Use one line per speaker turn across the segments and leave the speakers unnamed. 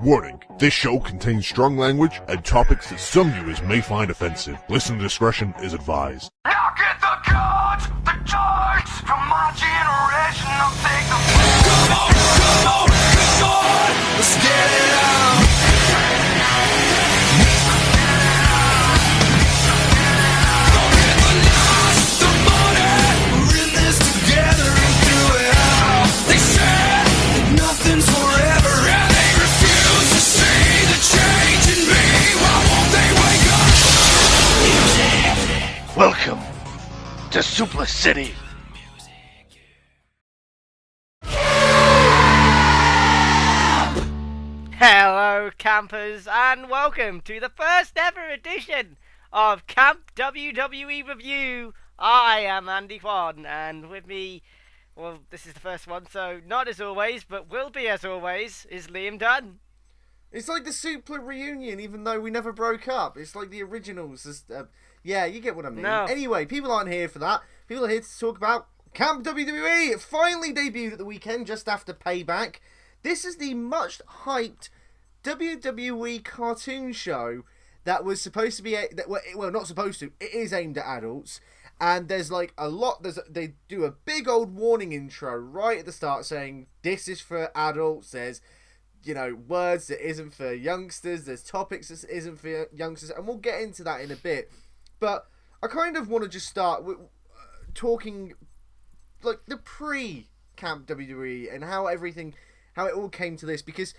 Warning, this show contains strong language and topics that some viewers may find offensive. Listener discretion is advised.
Now get the cards, the cards from my generation. I'll take the come on, let's get it on. Go get the lost, the money. We're in this together and do it all. They said that nothing's forever, and they refuse to see the change in me. Why won't they wake up? Music. Welcome to Suplah City.
Hello campers and welcome to the first ever edition of Camp WWE Review. I am Andy Kwan and with me, well this is the first one so not as always but will be as always, is Liam Dunn.
It's like the Suplah reunion even though we never broke up. It's like the originals. Yeah, you get what I mean.
No.
Anyway, people aren't here for that. People are here to talk about Camp WWE. It finally debuted at the weekend just after Payback. This is the much hyped WWE cartoon show that was supposed to be well, not supposed to. It is aimed at adults, and there's like a lot. They do a big old warning intro right at the start saying this is for adults. There's words that isn't for youngsters. There's topics that isn't for youngsters, and we'll get into that in a bit. But I kind of want to just start with talking like the pre-Camp WWE and how it all came to this, because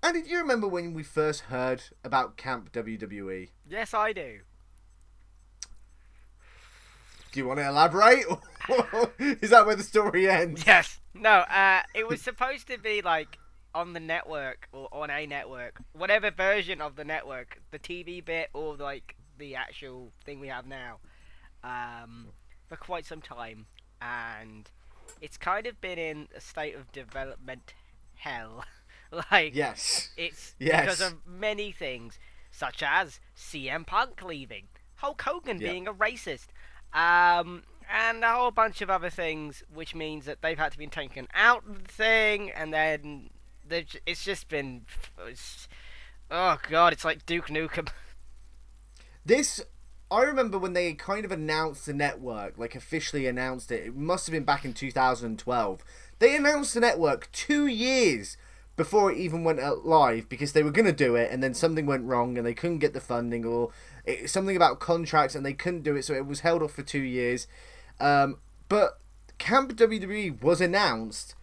Andy, do you remember when we first heard about Camp WWE?
Yes, I do.
Do you want to elaborate? Or is that where the story ends?
Yes. No, it was supposed to be like on the network or on a network, whatever version of the network, the TV bit or like the actual thing we have now, for quite some time, and it's kind of been in a state of development hell. Like,
yes,
it's
yes.
because of many things, such as CM Punk leaving, Hulk Hogan being a racist, and a whole bunch of other things, which means that they've had to be taken out of the thing, and then it's just been, oh god, it's like Duke Nukem.
I remember when they kind of announced the network, like officially announced it. It must have been back in 2012. They announced the network 2 years before it even went live, because they were going to do it and then something went wrong and they couldn't get the funding, or something about contracts and they couldn't do it, so it was held off for 2 years. But Camp WWE was announced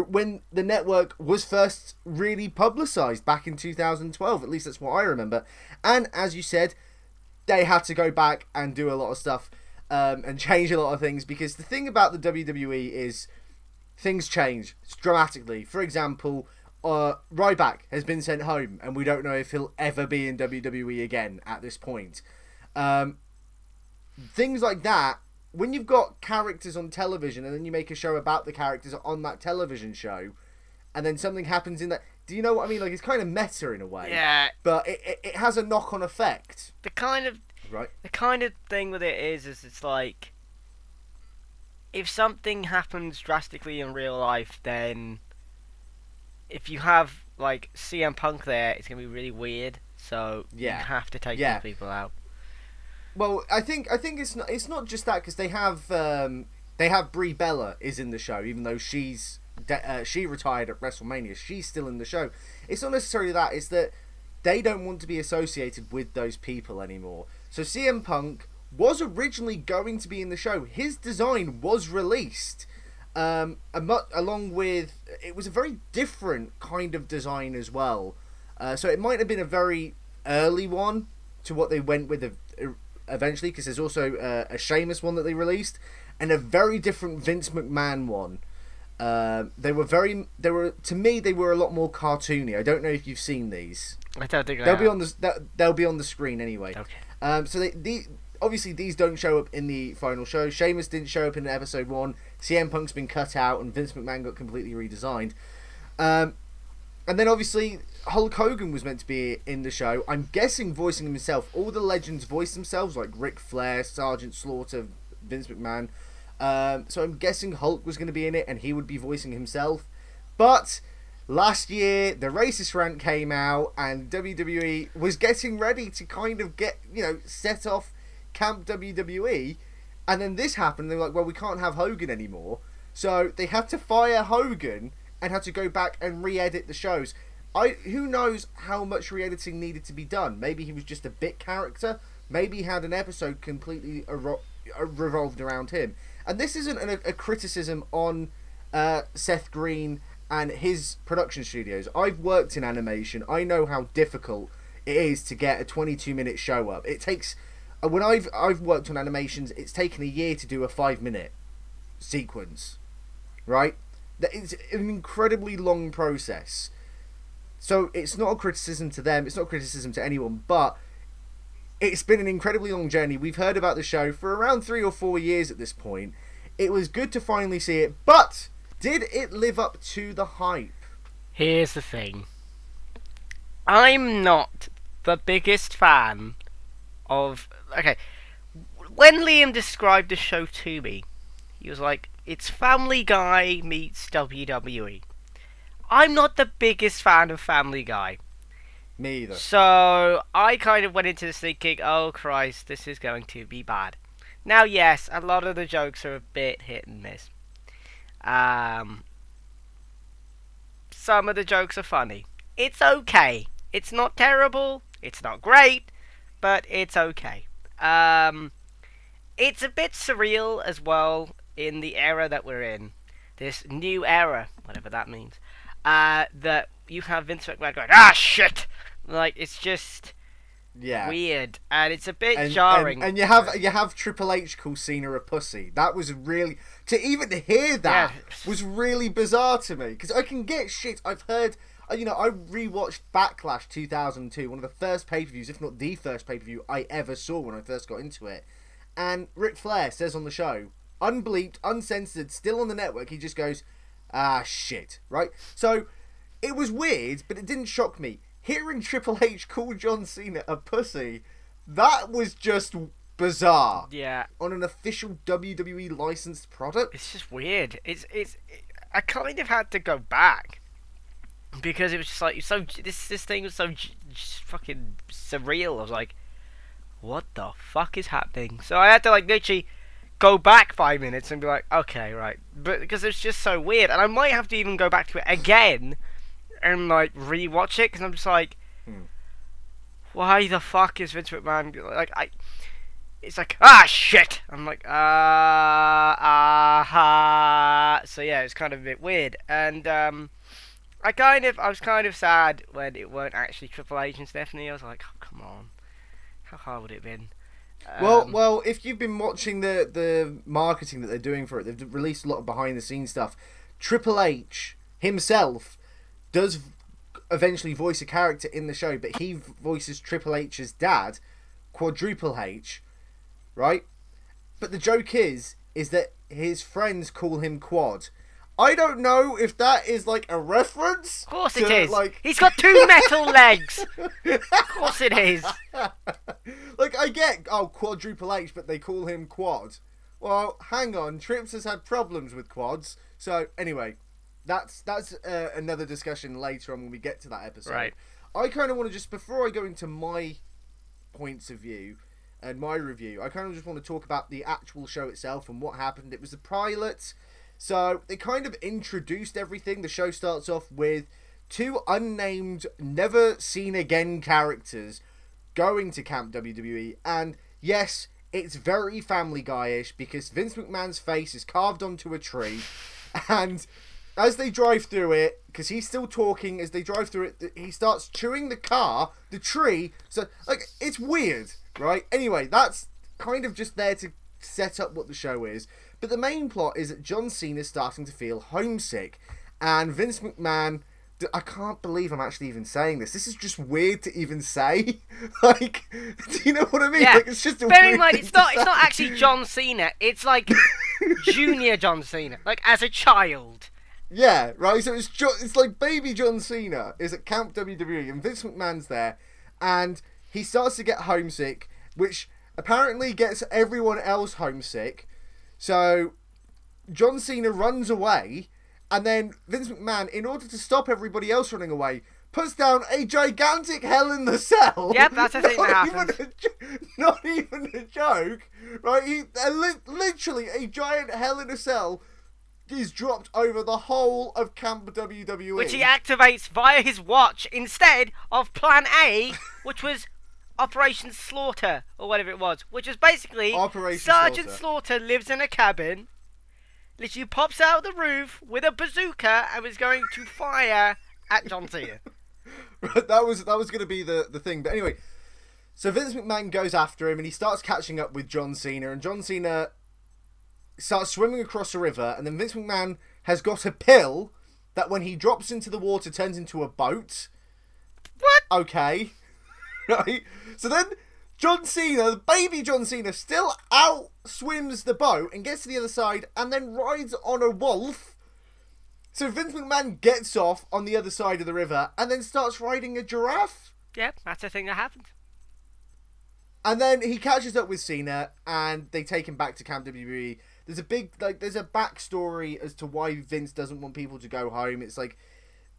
when the network was first really publicised back in 2012. At least that's what I remember. And as you said, they had to go back and do a lot of stuff and change a lot of things, because the thing about the WWE is things change dramatically. For example, Ryback has been sent home and we don't know if he'll ever be in WWE again at this point. Things like that, when you've got characters on television and then you make a show about the characters on that television show and then something happens in that, do you know what I mean? Like, it's kind of meta in a way.
Yeah.
But it has a knock-on effect.
The kind of thing with it is it's like, if something happens drastically in real life, then if you have like CM Punk there, it's gonna be really weird. So you have to take some people out.
Well, I think it's not just that, because they have Brie Bella is in the show, even though she retired at WrestleMania. She's still in the show. It's not necessarily that. It's that they don't want to be associated with those people anymore. So CM Punk was originally going to be in the show. His design was released, along with, it was a very different kind of design as well. So it might have been a very early one to what they went with eventually, because there's also a Sheamus one that they released and a very different Vince McMahon one. They were to me, they were a lot more cartoony. I don't know if you've seen these.
I don't think
they'll be on the screen anyway.
Okay.
So obviously these don't show up in the final show. Sheamus didn't show up in episode 1. CM Punk's been cut out and Vince McMahon got completely redesigned. And then obviously Hulk Hogan was meant to be in the show. I'm guessing voicing himself. All the legends voiced themselves, like Ric Flair, Sergeant Slaughter, Vince McMahon. So I'm guessing Hulk was going to be in it and he would be voicing himself. But last year, the racist rant came out, and WWE was getting ready to kind of get, set off Camp WWE, and then this happened. They were like, well, we can't have Hogan anymore. So they had to fire Hogan and had to go back and re-edit the shows. Who knows how much re-editing needed to be done? Maybe he was just a bit character. Maybe he had an episode completely revolved around him. And this isn't a criticism on Seth Green and his production studios. I've worked in animation. I know how difficult it is to get a 22-minute show up. It takes... When I've worked on animations, it's taken a year to do a 5-minute sequence. Right? It's an incredibly long process. So it's not a criticism to them, it's not a criticism to anyone, but it's been an incredibly long journey. We've heard about the show for around 3 or 4 years at this point. It was good to finally see it, but did it live up to the hype?
Here's the thing. I'm not the biggest fan of... Okay, when Liam described the show to me, he was like, it's Family Guy meets WWE. I'm not the biggest fan of Family Guy.
Me either.
So I kind of went into this thinking, oh Christ, this is going to be bad. Now, yes, a lot of the jokes are a bit hit and miss. Some of the jokes are funny. It's okay. It's not terrible. It's not great, but it's okay. It's a bit surreal as well in the era that we're in. This new era, whatever that means. That you have Vince McMahon going, shit! Like, it's just weird, and it's a bit jarring.
And you have Triple H call Cena a pussy. That was really... To even hear that was really bizarre to me, because I can get shit. I've heard... I rewatched Backlash 2002, one of the first pay-per-views, if not the first pay-per-view I ever saw when I first got into it. And Ric Flair says on the show, unbleeped, uncensored, still on the network, he just goes... shit, right? So, it was weird, but it didn't shock me. Hearing Triple H call John Cena a pussy, that was just bizarre.
Yeah. On
an official WWE licensed product?
It's just weird. I kind of had to go back, because it was just like, this thing was so just fucking surreal. I was like, what the fuck is happening? So I had to, like, literally... go back 5 minutes and be like, okay, right. But because it's just so weird, and I might have to even go back to it again and like rewatch it, because I'm just like, why the fuck is Vince McMahon like? It's like, shit. I'm like, So yeah, it's kind of a bit weird, and I was kind of sad when it weren't actually Triple H and Stephanie. I was like, oh, come on, how hard would it have been?
Well, if you've been watching the marketing that they're doing for it, they've released a lot of behind-the-scenes stuff. Triple H himself does eventually voice a character in the show, but he voices Triple H's dad, Quadruple H, right? But the joke is that his friends call him Quad. I don't know if that is like a reference.
Of course it is. Like... He's got 2 metal legs. Of course it is.
Like, I get, Quadruple H, but they call him Quad. Well, hang on. Trips has had problems with quads. So, anyway, that's another discussion later on when we get to that episode.
Right.
I kind of want to just, before I go into my points of view and my review, I kind of just want to talk about the actual show itself and what happened. It was the pilot. So, they kind of introduced everything. The show starts off with 2 unnamed, never-seen-again characters going to Camp WWE. And, yes, it's very Family Guy-ish, because Vince McMahon's face is carved onto a tree. And as they drive through it, because he's still talking, as they drive through it, he starts chewing the tree. So, like, it's weird, right? Anyway, that's kind of just there to set up what the show is. But the main plot is that John Cena's starting to feel homesick, and Vince McMahon... I can't believe I'm actually even saying this. This is just weird to even say. Like, do you know what I mean?
Yeah.
Like, it's just a
Bear
weird
in mind,
thing
it's
to
not
say.
actually John Cena. It's like Junior John Cena, like as a child.
Yeah, right. So it's like baby John Cena is at Camp WWE, and Vince McMahon's there, and he starts to get homesick, which apparently gets everyone else homesick. So John Cena runs away, And then Vince McMahon, in order to stop everybody else running away, puts down a gigantic Hell in the Cell.
Yep, that's a thing that happens.
Not even a joke, right? Literally, a giant Hell in a Cell is dropped over the whole of Camp WWE.
Which he activates via his watch instead of Plan A, which was Operation Slaughter, or whatever it was. Which was basically
Operation
Sergeant
Slaughter.
Slaughter lives in a cabin, literally pops out of the roof with a bazooka and was going to fire at John Cena.
Right, that was going to be the thing. But anyway, so Vince McMahon goes after him and he starts catching up with John Cena, and John Cena starts swimming across a river, and then Vince McMahon has got a pill that when he drops into the water turns into a boat.
What?
Okay. Right? So then John Cena, the baby John Cena, still out swims the boat and gets to the other side and then rides on a wolf. So Vince McMahon gets off on the other side of the river and then starts riding a giraffe.
Yep, that's a thing that happened.
And then he catches up with Cena and they take him back to Camp WWE. There's a backstory as to why Vince doesn't want people to go home. It's like,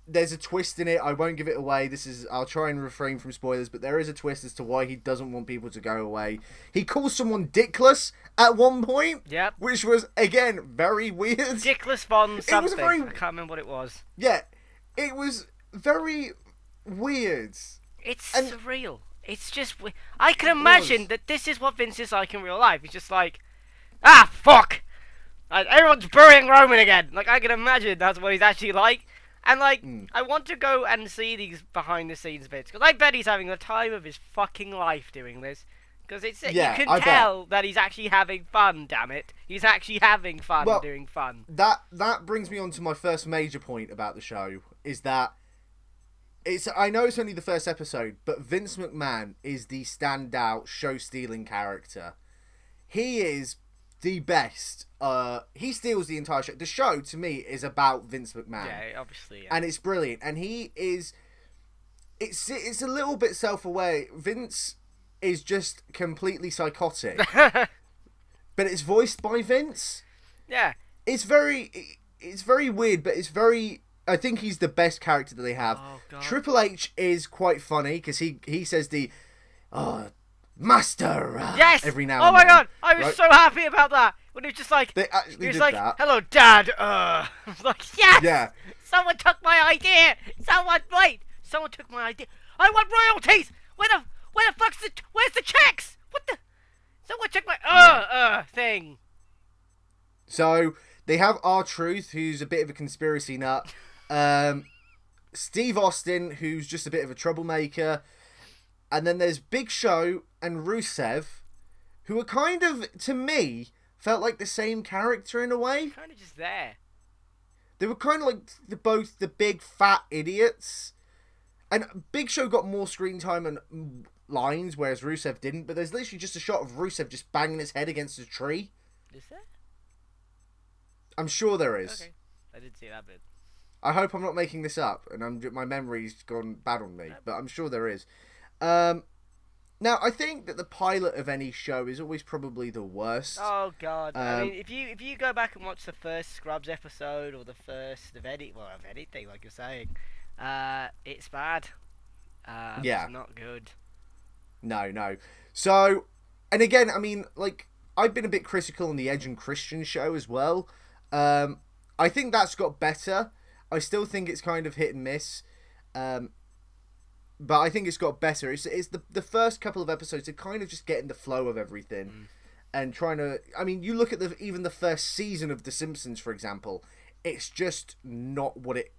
there's a twist in it. I won't give it away. I'll try and refrain from spoilers, but there is a twist as to why he doesn't want people to go away. He calls someone dickless at one point.
Yep.
Which was, again, very weird.
Dickless Von something.
was very...
I can't remember what it was.
Yeah. It was very weird.
It's surreal. It's just... I can imagine that this is what Vince is like in real life. He's just like, fuck! Like, everyone's burying Roman again. Like, I can imagine that's what he's actually like. And, like, I want to go and see these behind-the-scenes bits. Because I bet he's having the time of his fucking life doing this. Because you can tell that he's actually having fun, damn it. He's actually having fun doing fun.
That brings me on to my first major point about the show. Is that... I know it's only the first episode, but Vince McMahon is the standout show-stealing character. He is the best. He steals the entire show. The show, to me, is about Vince McMahon.
Yeah, obviously. Yeah.
And it's brilliant. And he is... It's a little bit self-aware. Vince is just completely psychotic. But it's voiced by Vince.
Yeah.
It's very weird, but it's very... I think he's the best character that they have.
Oh, God.
Triple H is quite funny because he says the master
yes!
every now
and then. Oh my God! I was
right?
so happy about that when he was just like,
they actually
he was
did
like,
that.
"Hello, Dad." I was like, yes!
Yeah.
Someone took my idea. Someone took my idea. I want royalties. Where the where's the checks? What the? Someone took my thing.
So they have R-Truth, who's a bit of a conspiracy nut. Steve Austin, who's just a bit of a troublemaker. And then there's Big Show and Rusev, who are kind of, to me, felt like the same character in a way.
Kind of just there.
They were kind of like both the big fat idiots. And Big Show got more screen time and lines, whereas Rusev didn't. But there's literally just a shot of Rusev just banging his head against a tree.
Is there?
I'm sure there is.
Okay. I didn't see that bit.
I hope I'm not making this up, and my memory's gone bad on me, but I'm sure there is. Now, I think that the pilot of any show is always probably the worst.
Oh God! I mean, if you go back and watch the first Scrubs episode or the first of anything, like you're saying, it's bad.
Yeah,
it's not good.
No. So, and again, I mean, like, I've been a bit critical on the Edge and Christian show as well. I think that's got better. I still think it's kind of hit and miss. But I think it's got better. It's the first couple of episodes to kind of just get in the flow of everything. And trying to... I mean, you look at even the first season of The Simpsons, for example. It's just not what it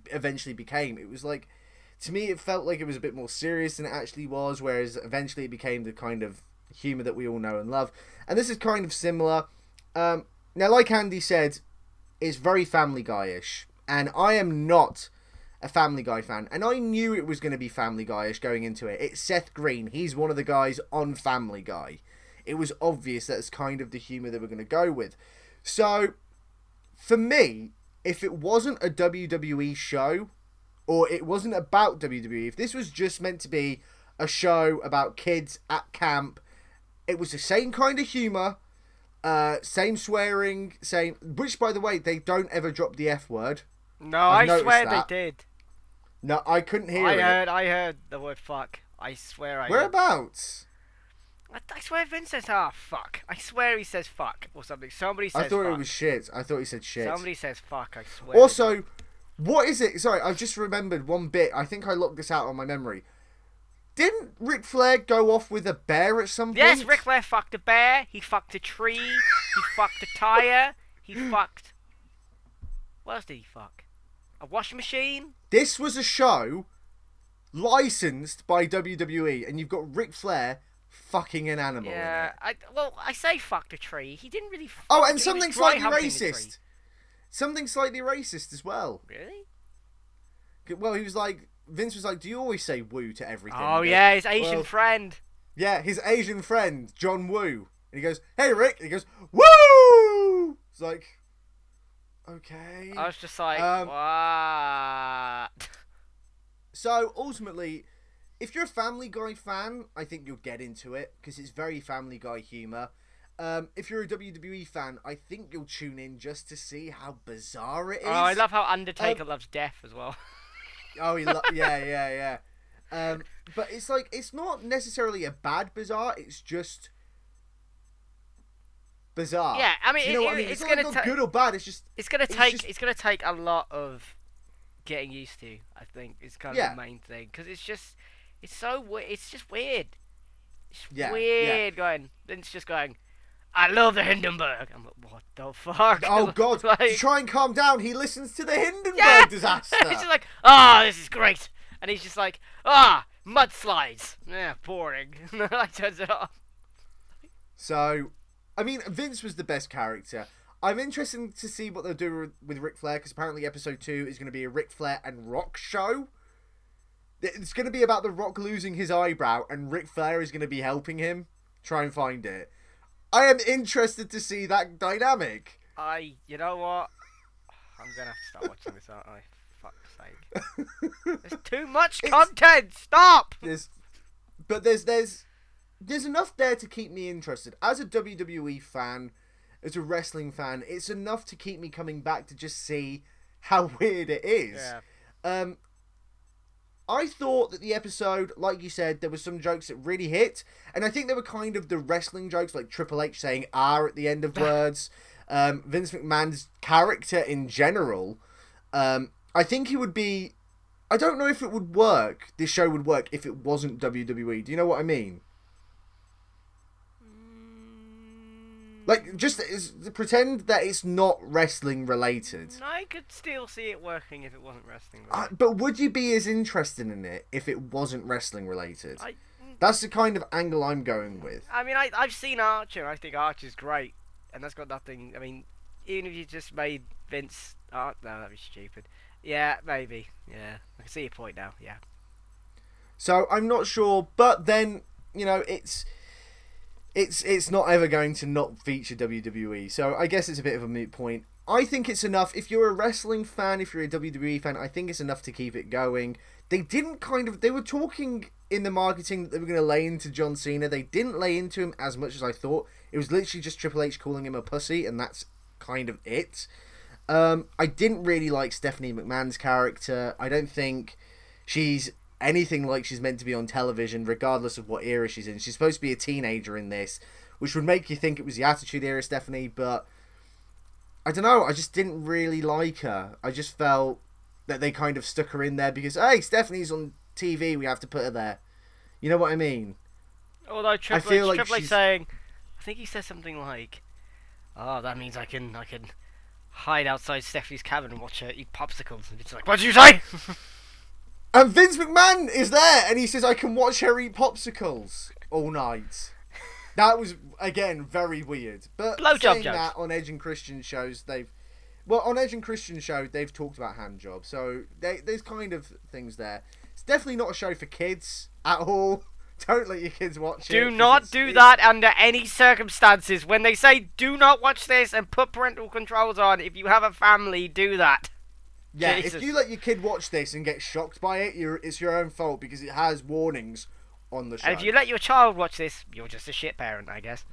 eventually became. It was like... To me, it felt like it was a bit more serious than it actually was. Whereas eventually it became the kind of humour that we all know and love. And this is kind of similar. Now, like Andy said, it's very Family Guy-ish. And I am not a Family Guy fan. And I knew it was going to be Family Guy-ish going into it. It's Seth Green. He's one of the guys on Family Guy. It was obvious that's kind of the humour that we're going to go with. So, for me, if it wasn't a WWE show, or it wasn't about WWE, if this was just meant to be a show about kids at camp, it was the same kind of humour, Same swearing, same. Which, by the way, they don't ever drop the F word.
No,
I've
I swear
noticed that.
they did.
No, I couldn't hear it.
I heard the word fuck. I swear I did.
Whereabouts?
I swear Vince says, fuck. I swear he says fuck or something. Somebody says
I thought
fuck.
it was shit. I thought he said shit.
Somebody says fuck, I swear.
Also, what is it? Sorry, I've just remembered one bit. I think I locked this out on my memory. Didn't Ric Flair go off with a bear at some point?
Yes, Ric Flair fucked a bear. He fucked a tree. He fucked a tire. He fucked... What else did he fuck? A washing machine?
This was a show licensed by WWE, and you've got Ric Flair fucking an animal.
Yeah,
In it.
I say fucked a tree. He didn't really fuck
Oh,
he
and
was
something
dry
slightly
humping the tree.
racist. Something slightly racist as well.
Really?
Well, he was like... Vince was like, do you always say woo to everything?
Oh,
He goes,
yeah, his Asian
"Well,
friend.
Yeah, his Asian friend, John Woo. And he goes, hey, Rick. And he goes, woo! It's like, okay.
I was just like, what?
So, ultimately, if you're a Family Guy fan, I think you'll get into it, because it's very Family Guy humour. If you're a WWE fan, I think you'll tune in just to see how bizarre it is.
Oh, I love how Undertaker loves death as well.
Oh, yeah. But it's like, it's not necessarily a bad bizarre, it's just bizarre.
Yeah, I mean,
Do you know what I mean?
it's
not
gonna
like good or bad, it's just...
It's gonna take a lot of getting used to. I think is kind of the main thing, because it's just weird. It's weird going. Then it's just going. I love the Hindenburg. I'm like, what the fuck?
Oh god!
Like,
to try and calm down, he listens to the Hindenburg disaster.
It's just like, this is great, and he's just like, mudslides. Yeah, boring. I turns it off.
So, I mean, Vince was the best character. I'm interested to see what they'll do with Ric Flair, because apparently episode 2 is going to be a Ric Flair and Rock show. It's going to be about The Rock losing his eyebrow, and Ric Flair is going to be helping him try and find it. I am interested to see that dynamic.
You know what? I'm going to have to start watching this, aren't I? Fuck's sake. There's too much content! Stop!
There's enough there to keep me interested. As a WWE fan, as a wrestling fan, it's enough to keep me coming back to just see how weird it is.
Yeah.
I thought that the episode, like you said, there were some jokes that really hit, and I think they were kind of the wrestling jokes, like Triple H saying "R" at the end of words. Vince McMahon's character in general, I think he would be... I don't know if it would work, this show would work, if it wasn't WWE. Do you know what I mean? Like, just pretend that it's not wrestling related.
I could still see it working if it wasn't wrestling related.
But would you be as interested in it if it wasn't wrestling related? That's the kind of angle I'm going with.
I mean, I've seen Archer, and I think Archer's great. And that's got nothing... I mean, even if you just made Vince... no, that'd be stupid. Yeah, maybe. Yeah, I can see your point now, yeah.
So, I'm not sure, but then, you know, it's not ever going to not feature WWE, so I guess it's a bit of a moot point. I think it's enough. If you're a wrestling fan, if you're a WWE fan, I think it's enough to keep it going. They were talking in the marketing that they were going to lay into John Cena. They didn't lay into him as much as I thought. It was literally just Triple H calling him a pussy, and that's kind of it. I didn't really like Stephanie McMahon's character. I don't think she's anything like she's meant to be on television, regardless of what era she's in. She's supposed to be a teenager in this, which would make you think it was the Attitude Era Stephanie, but I don't know, I just didn't really like her. I just felt that they kind of stuck her in there because, hey, Stephanie's on TV, we have to put her there. You know what I mean?
Although Triple H saying, I think he says something like, that means I can hide outside Stephanie's cabin and watch her eat popsicles. And it's like, what did you say?
And Vince McMahon is there, and he says, I can watch her eat popsicles all night. That was, again, very weird. But saying that, on Edge and Christian shows, they've talked about hand jobs. So there's kind of things there. It's definitely not a show for kids at all. Don't let your kids watch it.
Do not do that under any circumstances. When they say, do not watch this and put parental controls on, if you have a family, do that.
Yeah,
Jesus.
If you let your kid watch this and get shocked by it, it's your own fault because it has warnings on the show.
And if you let your child watch this, you're just a shit parent, I guess.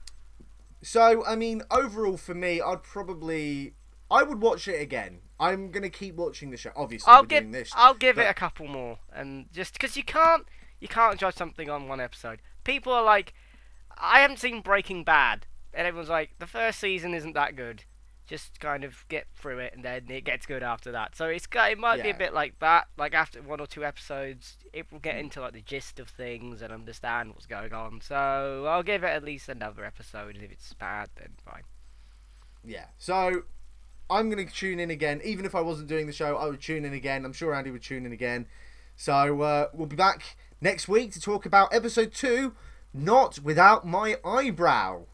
So, I mean, overall for me, I would watch it again. I'm gonna keep watching the show. Obviously, doing this.
I'll give
but-
it a couple more, and just because you can't judge something on one episode. People are like, I haven't seen Breaking Bad, and everyone's like, the first season isn't that good. Just kind of get through it, and then it gets good after that. So it might be a
Yeah.
bit like that. Like after 1 or 2 episodes, it will get into like the gist of things and understand what's going on. So I'll give it at least another episode. And if it's bad, then fine.
Yeah. So I'm gonna tune in again. Even if I wasn't doing the show, I would tune in again. I'm sure Andy would tune in again. So we'll be back next week to talk about episode 2, Not Without My Eyebrow.